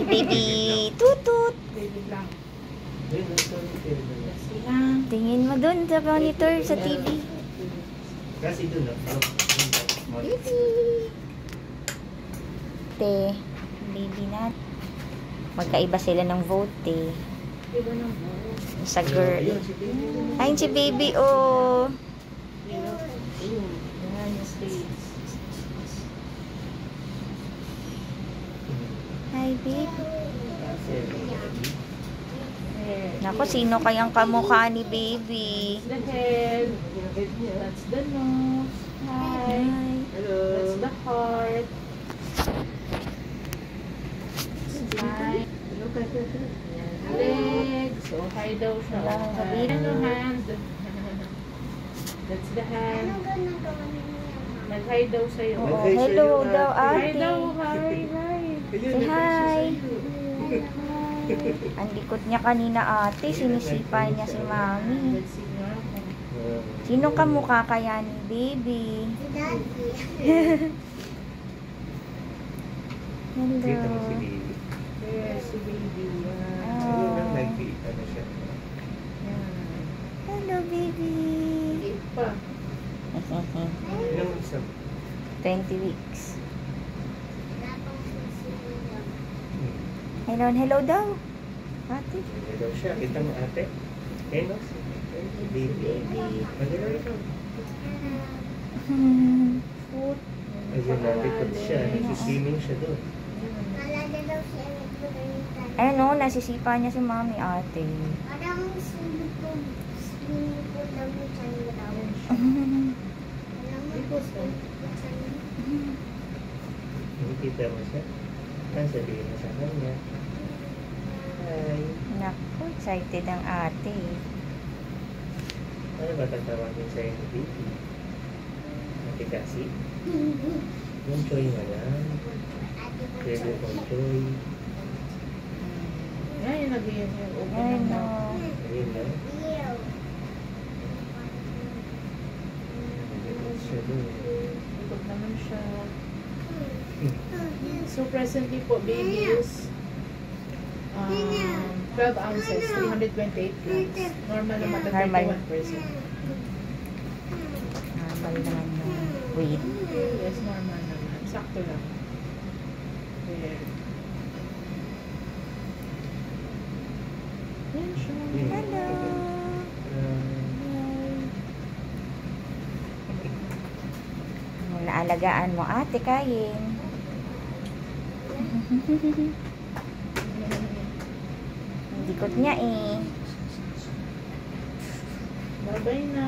Si baby tutut. Baby lang. Tingin mo dun sa monitor sa TV. Kasi dun na. Baby. Te, baby na. Magkaiba sila ng vote eh. Iba ng buo. Sa girl. Ayun si baby oh. Yan yung stage. Hi baby. Naku, sino kayang kamukha ni baby? The head. That's the nose. Hi. That's the heart. Hi. Look at it. Legs. So, hi daw siya. Sabihin no hand. That's the hand. Nag-hi daw sa'yo. Oo, hello daw Hi ate. daw. Hi. Hi. Say hi. Ang likot niya kanina ate, sinisipa niya si mami. Let's see nga. Sino kamukha kaya ni baby? Dito mo si Hello. baby. Yes, si baby. Yan. Ayun lang, ano siya. Yan. Hello baby. Eight pa. Ilang isa? 20 weeks. Hello daw. Ate. Hello siya. Kita mo ate. Hello. Baby. Hello ito. Foot. Ayun, natikot siya. Nagsisiming siya doon. Ayun o, nasisipa niya si mami ate. Parang swimming pool daw yung sa'yo daw. Alam mo, Nakikita mo siya. Ang sabihin mo sa kanya. Hi. Naku, excited ang ate. Ano ba tatawagin sa'yo ni baby? Ate Kasi? Yung Choy na lang. Pwede kong Choy. Yan yung nag-iyan yung open Ayun na. o. Ayun na. Natikot siya doon. Ikot naman siya. So presently po, baby is 12 ounces, 328 grams. Normal naman na Normal. 31%. Normal naman yung weight. Yes, normal naman. Sakto lang. There. Yan siya. Hello. Naalagaan mo ate kain. Ang likot niya eh. Bye-bye na.